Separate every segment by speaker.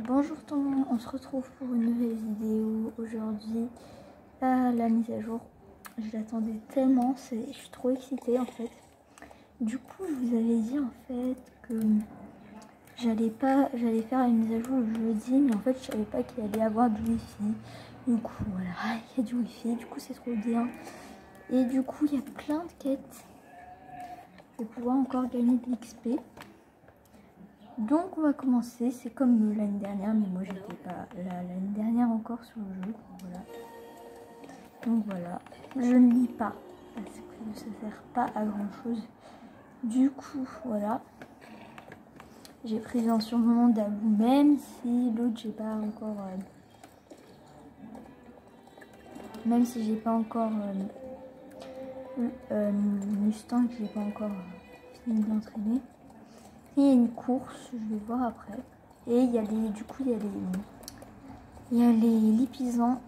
Speaker 1: Bonjour tout le monde, on se retrouve pour une nouvelle vidéo aujourd'hui. La mise à jour, je l'attendais tellement, je suis trop excitée en fait. Du coup, je vous avais dit en fait que j'allais faire la mise à jour le jeudi, mais en fait je savais pas qu'il allait y avoir du wifi. Du coup voilà, il y a du wifi, du coup c'est trop bien. Et du coup il y a plein de quêtes. Je vais pouvoir encore gagner de l'XP. Donc on va commencer, c'est comme l'année dernière, mais moi j'étais pas l'année dernière encore sur le jeu, voilà. Donc voilà, je ne lis pas, parce que ça sert pas à grand chose. Du coup, voilà. J'ai pris un surnom d'Abou, même si l'autre j'ai pas encore... même si j'ai pas encore... Mustang, j'ai pas encore fini d'entraîner. Il y a une course, je vais voir après. Et il y a les, du coup, il y a les lipisans.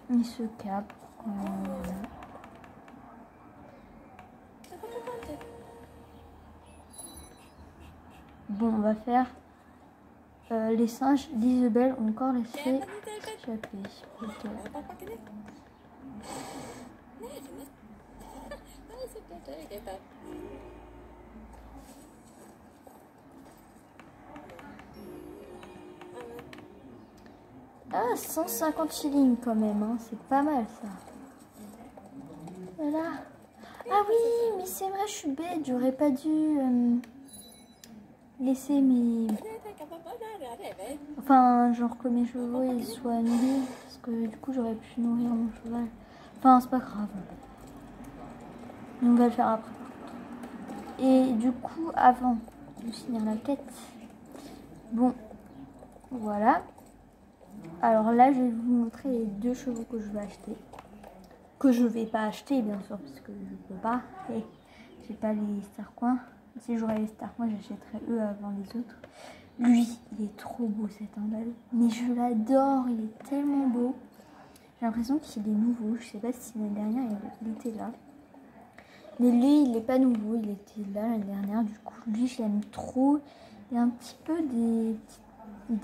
Speaker 1: Ils se capent. Bon, on va faire les singes d'Isabelle ont encore laissé échapper. Okay. Ah, 150 shillings quand même, hein. C'est pas mal ça. Voilà. Ah oui, mais c'est vrai, je suis bête, j'aurais pas dû laisser mes... Enfin, genre que mes chevaux ils soient nourris, parce que du coup j'aurais pu nourrir mon cheval. Enfin, c'est pas grave. On va le faire après. Et du coup, avant de finir la quête, bon, voilà. Alors là, je vais vous montrer les deux chevaux que je vais acheter. Que je vais pas acheter, bien sûr, parce que je peux pas. Et j'ai pas les Starcoins. Si j'aurais les Starcoins, j'achèterais eux avant les autres. Lui, il est trop beau cet andalou. Mais je l'adore, il est tellement beau. J'ai l'impression qu'il est nouveau. Je sais pas si l'année dernière il était là. Mais lui, il n'est pas nouveau. Il était là l'année dernière. Du coup, lui, je l'aime trop. Il y a un petit peu des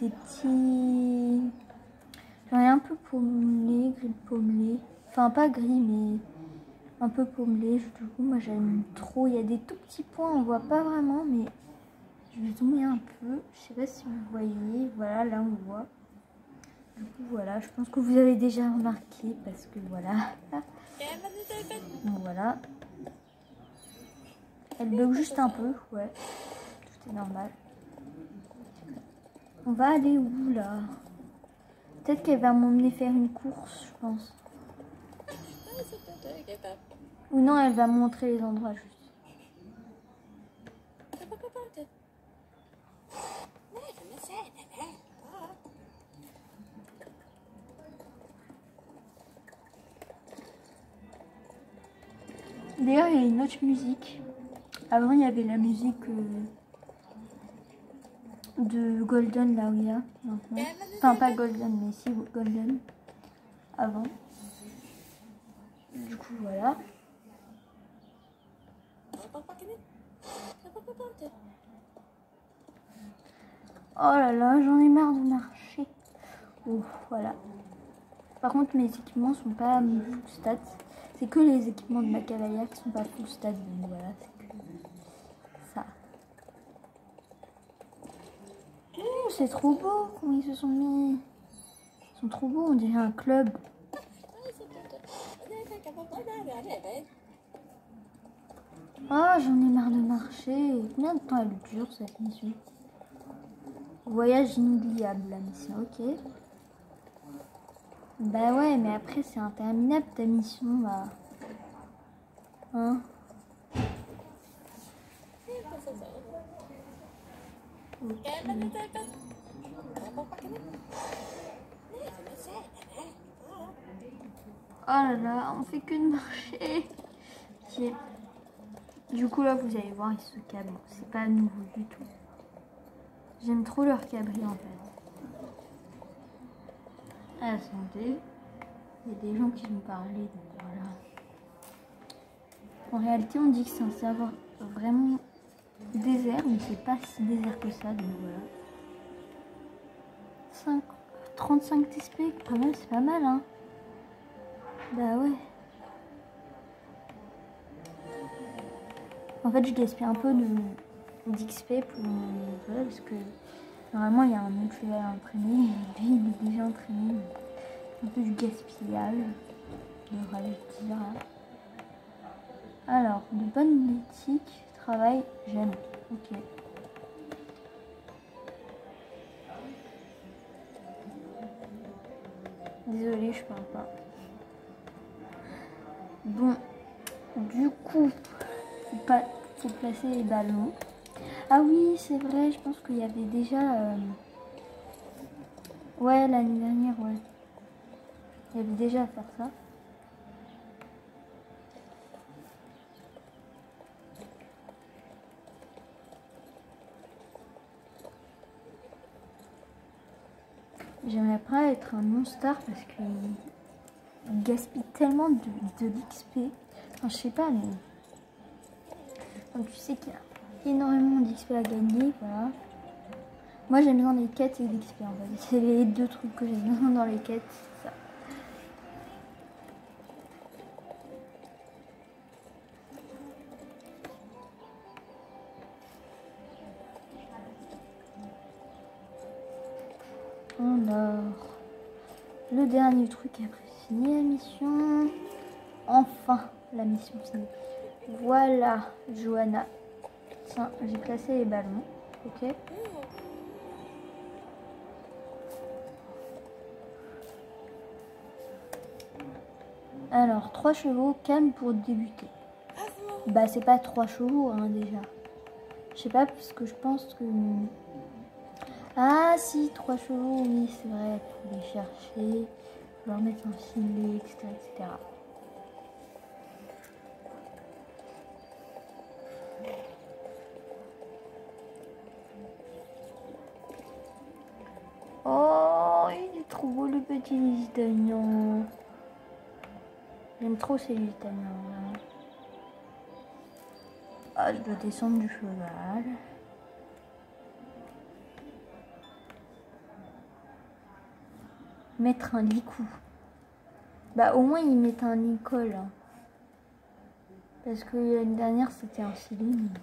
Speaker 1: petits... J'en ai un peu pommelé, gris pommelé. Enfin, pas gris, mais un peu pommelé. Du coup, moi, j'aime trop. Il y a des tout petits points, on voit pas vraiment, mais je vais zoomer un peu. Je sais pas si vous voyez. Voilà, là, on voit. Du coup, voilà. Je pense que vous avez déjà remarqué parce que voilà. Donc, voilà. Elle bug juste un peu, ouais. Tout est normal. On va aller où, là? Peut-être qu'elle va m'emmener faire une course, je pense. Ou non, elle va me montrer les endroits juste. D'ailleurs, il y a une autre musique. Avant, il y avait la musique de Golden, là où il y a maintenant. Enfin, pas Golden, mais si Golden. Avant. Du coup, voilà. Oh là là, j'en ai marre de marcher. Oh, voilà. Par contre, mes équipements sont pas full stats. C'est que les équipements de ma cavalière qui sont pas full stats. Donc voilà, c'est que ça. Oh, c'est trop beau comment ils se sont mis. Ils sont trop beaux, on dirait un club. Oh, j'en ai marre de marcher. Combien de temps elle dure cette mission? Voyage inoubliable, la mission, ok. Bah ouais, mais après c'est interminable ta mission là. Hein? Okay. Oh là là, on fait que de marcher. Okay. Du coup là vous allez voir, ils se cabrent. C'est pas nouveau du tout. J'aime trop leur cabri en fait. Attendez. Il y a des gens qui vont parler, donc voilà. En réalité on dit que c'est un serveur vraiment désert, mais c'est pas si désert que ça, donc voilà. 35 d'XP, quand même, c'est pas mal, hein. Bah ouais. En fait, je gaspille un peu d'XP pour... Voilà, parce que normalement, il y a un autre cheval à entraîner. Et lui, il est déjà entraîné. Un peu du gaspillage, devrais-je dire. Alors, de bonne éthique, travail, j'aime. Ok. Désolée, je parle pas. Bon, du coup, faut placer les ballons. Ah oui, c'est vrai, je pense qu'il y avait déjà... Ouais, l'année dernière, ouais. Il y avait déjà à faire ça. J'aimerais pas être un non-star parce qu'il gaspille tellement de l'XP. Enfin, je sais pas, mais... Donc tu sais qu'il y a énormément d'XP à gagner, voilà. Moi j'aime bien les quêtes et l'XP en fait. C'est les deux trucs que j'aime bien dans les quêtes, c'est ça. Alors, le dernier truc après fini la mission. Enfin, la mission finie. Voilà, Johanna. Tiens, j'ai placé les ballons, ok. Alors, 3 chevaux, calme pour débuter. Bah, c'est pas 3 chevaux, hein, déjà. Je sais pas, parce que je pense que... Ah, si, 3 chevaux, oui, c'est vrai. Faut les chercher, faut leur mettre un filet, etc., etc. Oh, il est trop beau, le petit Lusitania. J'aime trop ces Lusitaniens, là. Ah, je dois descendre du cheval. Mettre un licou. Bah, au moins, ils mettent un nicole. Hein. Parce que l'année dernière, c'était un cylindre.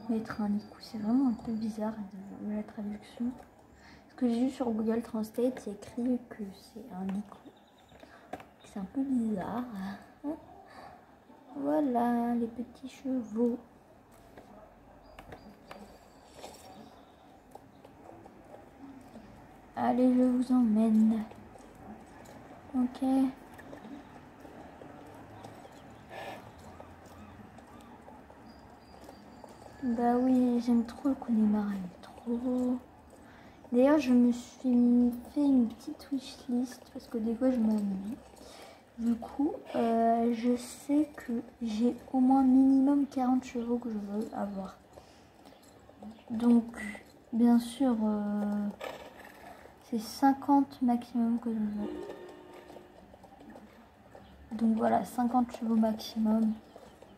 Speaker 1: Mettre un licou, c'est vraiment un peu bizarre de la traduction. Ce que j'ai vu sur Google Translate, c'est écrit que c'est un licou. C'est un peu bizarre. Voilà, les petits chevaux. Allez, je vous emmène. Ok. Bah oui, j'aime trop le Connemara, il est trop beau. D'ailleurs, je me suis fait une petite wishlist parce que des fois je m'ennuie. Du coup, je sais que j'ai au moins minimum 40 chevaux que je veux avoir. Donc, bien sûr, c'est 50 maximum que je veux. Donc voilà, 50 chevaux maximum.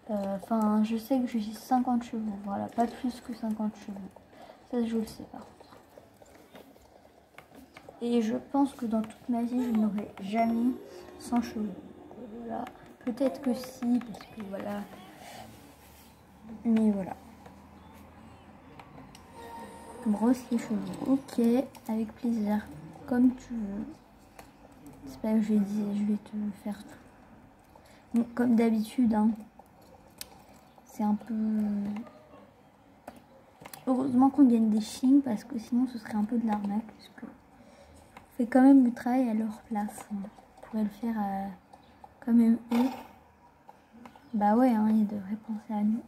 Speaker 1: Enfin, je sais que j'ai 50 chevaux, voilà, pas plus que 50 chevaux. Ça, je le sais pas. Et je pense que dans toute ma vie, je n'aurai jamais 100 chevaux. Voilà. Peut-être que si, parce que voilà. Mais voilà. Brosse les chevaux. Ok, avec plaisir. Comme tu veux. C'est pas que je vais te faire tout. Bon, comme d'habitude, hein. C'est un peu... Heureusement qu'on gagne des chines, parce que sinon ce serait un peu de l'arnaque. Parce que on fait quand même le travail à leur place. Hein. On pourrait le faire quand même eux. Bah ouais, hein, ils devraient penser à nous.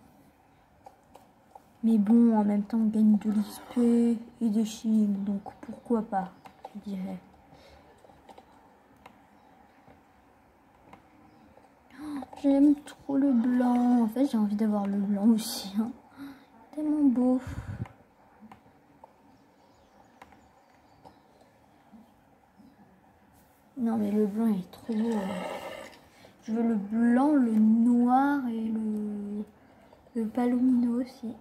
Speaker 1: Mais bon, en même temps, on gagne de l'XP et des chines, donc pourquoi pas, je dirais. Oh, j'aime trop le blanc. En fait, j'ai envie d'avoir le blanc aussi. Hein. Tellement beau. Non, mais le blanc, il est trop beau. Je veux le blanc, le noir et le palomino aussi.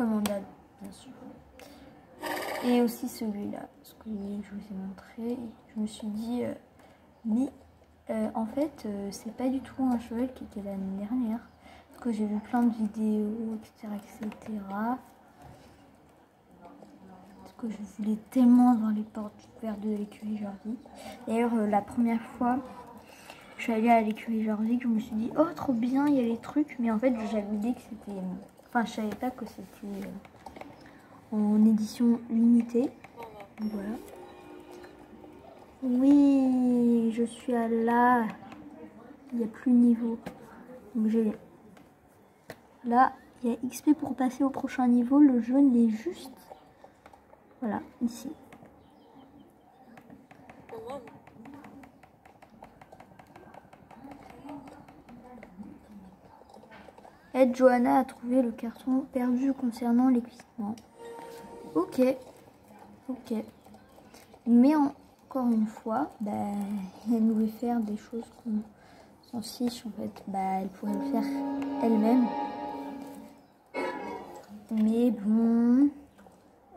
Speaker 1: comme en date, bien sûr. Et aussi celui-là, ce que je vous ai montré. Je me suis dit, mais en fait, c'est pas du tout un cheval qui était l'année dernière. Parce que j'ai vu plein de vidéos, etc., etc. Parce que je voulais tellement voir les portes vertes de l'écurie Jordi. D'ailleurs, la première fois, je suis allée à l'écurie Jordi, je me suis dit, oh trop bien, il y a les trucs. Mais en fait, j'avais dit que c'était... Enfin, je savais pas que c'était en édition limitée. Donc, voilà. Oui, je suis à là. Il n'y a plus de niveau. Donc j'ai... Là, il y a XP pour passer au prochain niveau. Le jaune, il est juste... Voilà, ici. Aide Johanna à trouver le carton perdu concernant l'équipement. Ok. Ok. Mais encore une fois, bah, elle nous fait faire des choses qu'on s'en fiche en fait. Bah, elle pourrait le faire elle-même. Mais bon,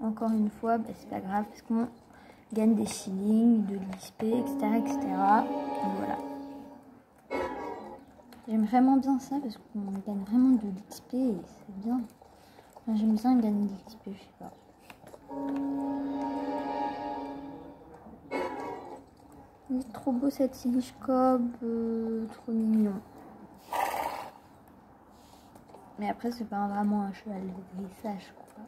Speaker 1: encore une fois, bah, c'est pas grave parce qu'on gagne des shillings, de l'XP, etc., etc. Donc voilà. J'aime vraiment bien ça parce qu'on gagne vraiment de l'XP et c'est bien. Enfin, j'aime bien gagner de l'XP, je sais pas. Il est trop beau cette Silage Cob, trop mignon. Mais après, c'est pas vraiment un cheval de dressage, quoi.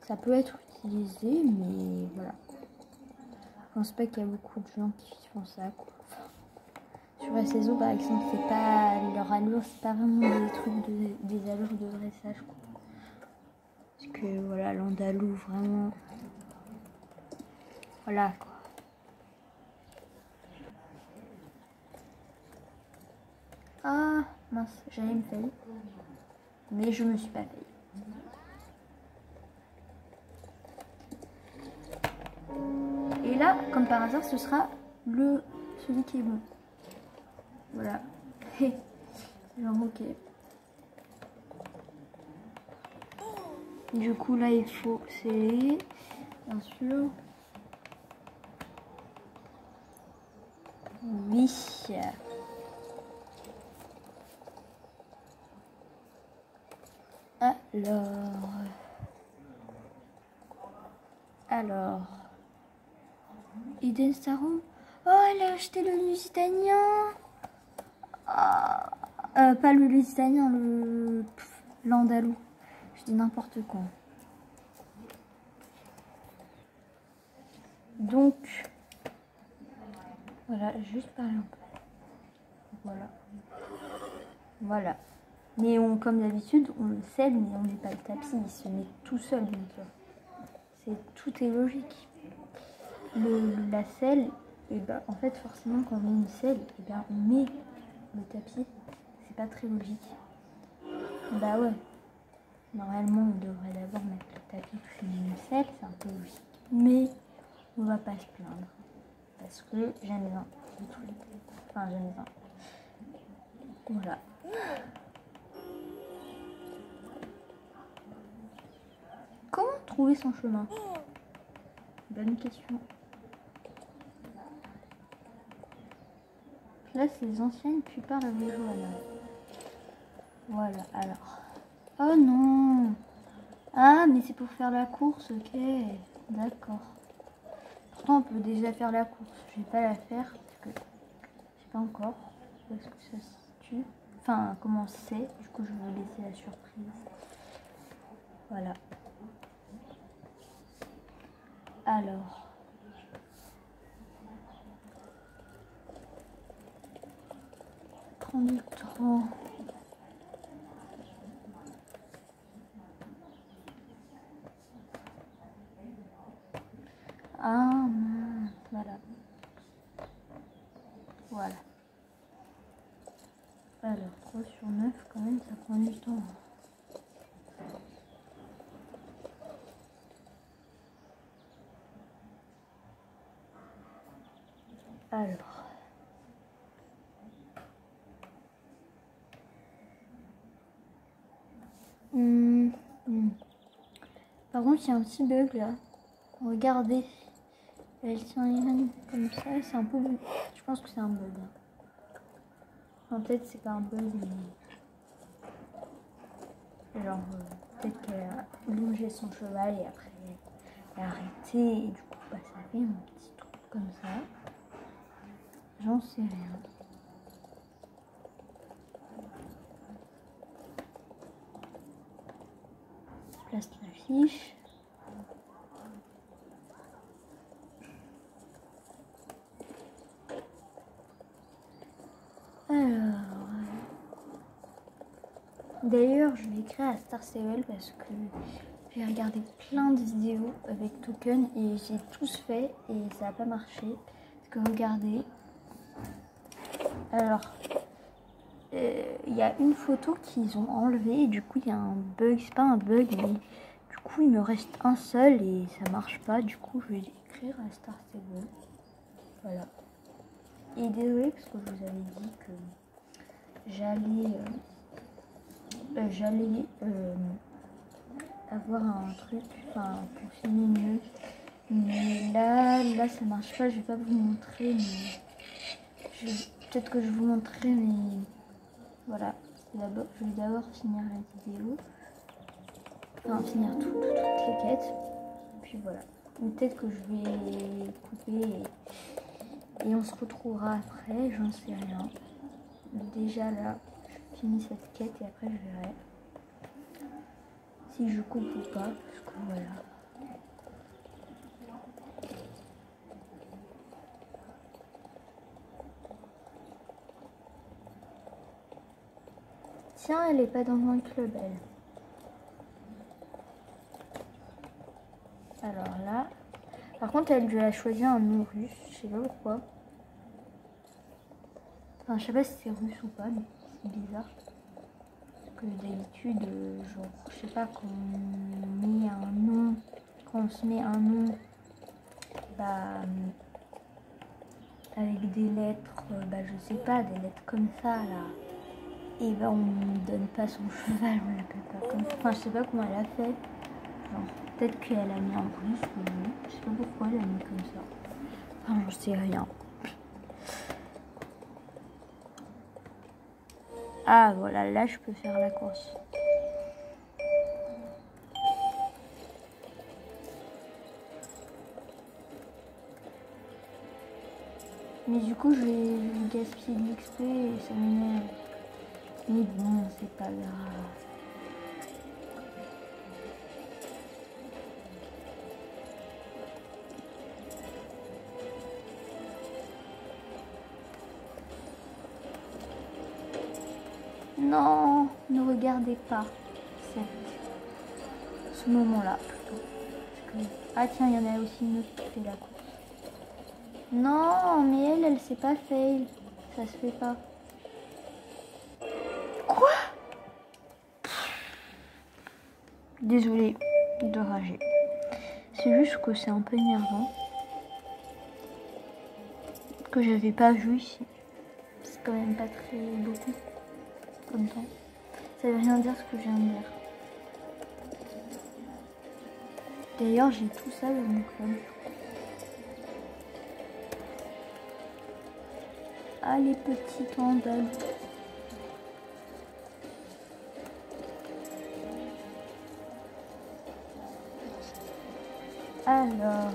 Speaker 1: Ça peut être utilisé, mais voilà. Je pense pas qu'il y a beaucoup de gens qui font ça, quoi. Enfin, sur SSO, par exemple, c'est pas leur allure, c'est pas vraiment des trucs des allures de dressage, quoi. Parce que voilà, l'andalou, vraiment. Voilà, quoi. Ah, mince, j'allais me payer. Mais je me suis pas payée. Et là, comme par hasard, ce sera celui qui est bon. Voilà. Genre, ok. Du coup, là, il faut sceller, bien sûr. Oui. Alors. Eden Starum. Oh, elle a acheté le Lusitanien. Ah, pas le Lusitanien, l'Andalou. Je dis n'importe quoi. Donc, voilà, juste par exemple. Voilà. Voilà. Mais comme d'habitude, on le scelle, mais on n'est pas le tapis. Il se met tout seul, donc tout est logique. La selle, et ben, en fait, forcément, quand on met une selle, et ben, on met le tapis. C'est pas très logique. Bah ouais. Normalement, on devrait d'abord mettre le tapis puis une selle, c'est un peu logique. Mais on va pas se plaindre. Parce que j'aime bien le truc. Enfin, j'aime bien. Voilà. Comment trouver son chemin? Bonne question. Là, c'est les anciennes, puis par la Johanna. Voilà, alors. Oh non! Ah, mais c'est pour faire la course, ok. D'accord. Pourtant, on peut déjà faire la course. Je vais pas la faire parce que je sais pas encore où est-ce que ça se situe. Enfin, comment c'est. Du coup, je vais laisser la surprise. Voilà. Alors. Prends du temps. Ah, mince, voilà. Voilà. Alors, 3 sur 9, quand même, ça prend du temps. Alors. Par contre, il y a un petit bug là. Regardez. Elle tient les rênes comme ça. C'est un peu... Je pense que c'est un bug. En peut-être c'est pas un bug, mais... Genre, peut-être qu'elle a longé son cheval et après elle a arrêté. Et du coup, bah, ça fait un petit truc comme ça. J'en sais rien. Je place la fiche. Alors, d'ailleurs, je vais écrire à Star Stable parce que j'ai regardé plein de vidéos avec Token et j'ai tous fait et ça n'a pas marché. Parce que regardez, alors, il y a une photo qu'ils ont enlevée et du coup il y a un bug, c'est pas un bug mais du coup il me reste un seul et ça marche pas. Du coup je vais écrire à Star Stable. Voilà. Et désolé parce que je vous avais dit que j'allais avoir un truc, enfin pour filmer mieux. Mais là ça marche pas, je vais pas vous montrer, mais peut-être que je vous montrerai, mais voilà. Je vais d'abord finir la vidéo, enfin finir toutes les quêtes, puis voilà. Peut-être que je vais couper et on se retrouvera après, j'en sais rien. Déjà là, je finis cette quête et après je verrai si je coupe ou pas, parce que voilà. Tiens, elle est pas dans un club, elle. Alors là, par contre, elle lui a choisi un nom russe, je sais pas pourquoi. Enfin, je sais pas si c'est russe ou pas, mais c'est bizarre. Parce que d'habitude, genre, je sais pas, quand on met un nom, quand on se met un nom, bah, avec des lettres, bah, je sais pas, des lettres comme ça, là. Et bah, on ne donne pas son cheval, on l'appelle pas comme ça. Enfin, je sais pas comment elle a fait. Genre, peut-être qu'elle a mis en russe, mais je sais pas pourquoi elle a mis comme ça. Enfin, j'en sais rien. Ah voilà, là je peux faire la course. Mais du coup je vais gaspiller de l'XP et ça m'énerve. Mais bon, c'est pas grave. Non, ne regardez pas ce moment-là plutôt. Ah tiens, il y en a aussi une autre qui fait la course. Non, mais elle s'est pas fail. Ça se fait pas. Quoi? Désolée de rager. C'est juste que c'est un peu énervant. Que j'avais pas vu ici. C'est quand même pas très beaucoup comme temps. Ça veut rien dire ce que je viens de dire. D'ailleurs, j'ai tout ça dans mon club. Ah, les petits pandas. Alors...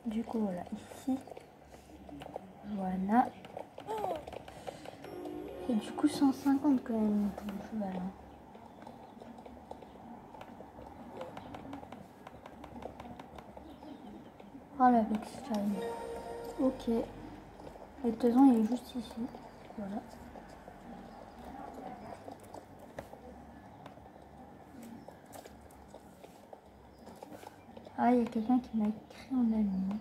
Speaker 1: du coup, voilà, ici, voilà. Et du coup, 150 quand même pour le cheval. Hein. Oh la Vextime. Ok. Et de toute façon, il est juste ici. Voilà. Ah, il y a quelqu'un qui m'a écrit en ami.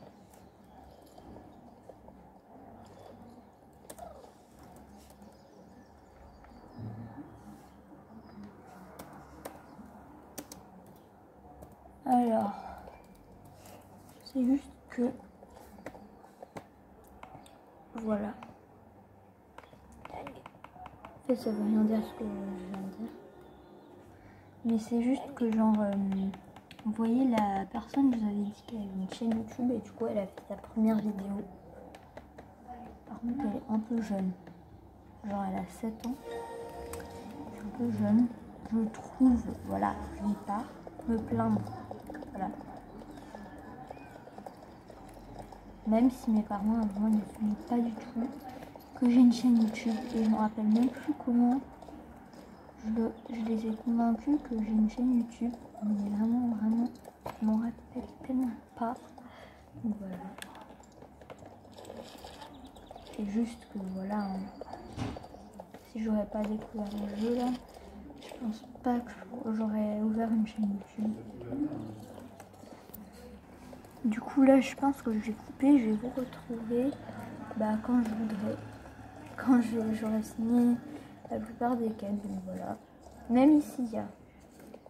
Speaker 1: Alors, c'est juste que... Voilà. En fait, ça veut rien dire ce que je viens de dire. Mais c'est juste que genre... vous voyez, la personne, je vous avais dit qu'elle avait une chaîne YouTube et du coup, elle a fait sa première vidéo. Par contre, elle est un peu jeune. Genre, elle a 7 ans. C'est un peu jeune. Je trouve, voilà, je vais pas me plaindre. Voilà. Même si mes parents avant ne savaient pas du tout que j'ai une chaîne YouTube et je me rappelle même plus comment je les ai convaincus que j'ai une chaîne YouTube. Mais vraiment, je m'en rappelle tellement pas. Donc voilà. C'est juste que voilà, hein, si j'aurais pas découvert le jeu là, je pense pas que j'aurais ouvert une chaîne YouTube. Du coup là je pense que je vais couper, je vais vous retrouver quand je voudrais, quand j'aurai signé la plupart des quêtes, donc voilà. Même ici il y a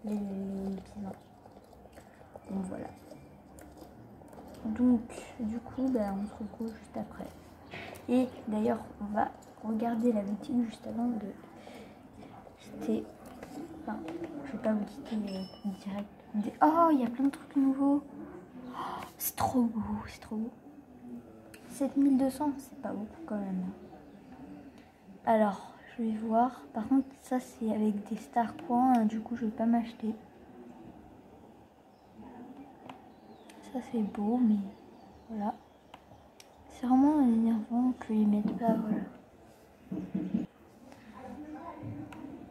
Speaker 1: les pizzas. Donc voilà. Donc du coup on se retrouve juste après. Et d'ailleurs on va regarder la boutique juste avant de quitter. Enfin, je vais pas vous quitter direct. Oh, il y a plein de trucs nouveaux. Oh, c'est trop beau, c'est trop beau. 7200, c'est pas beaucoup quand même. Alors, je vais voir. Par contre, ça c'est avec des star points. Du coup, je vais pas m'acheter. Ça c'est beau, mais voilà. C'est vraiment énervant qu'ils mettent pas, voilà.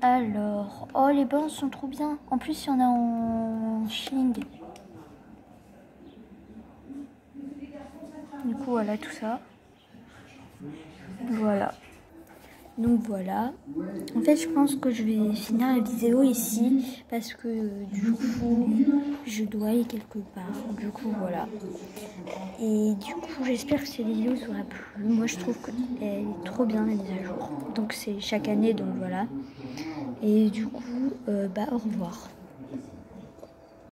Speaker 1: Alors, oh les bancs sont trop bien. En plus, il y en a en Shing. Du coup, voilà tout ça. Voilà. Donc voilà. En fait, je pense que je vais finir la vidéo ici parce que du coup, je dois aller quelque part. Du coup, voilà. Et du coup, j'espère que cette vidéo vous aura plu. Moi, je trouve qu'elle est trop bien la mise à jour. Donc, c'est chaque année, donc voilà. Et du coup, au revoir.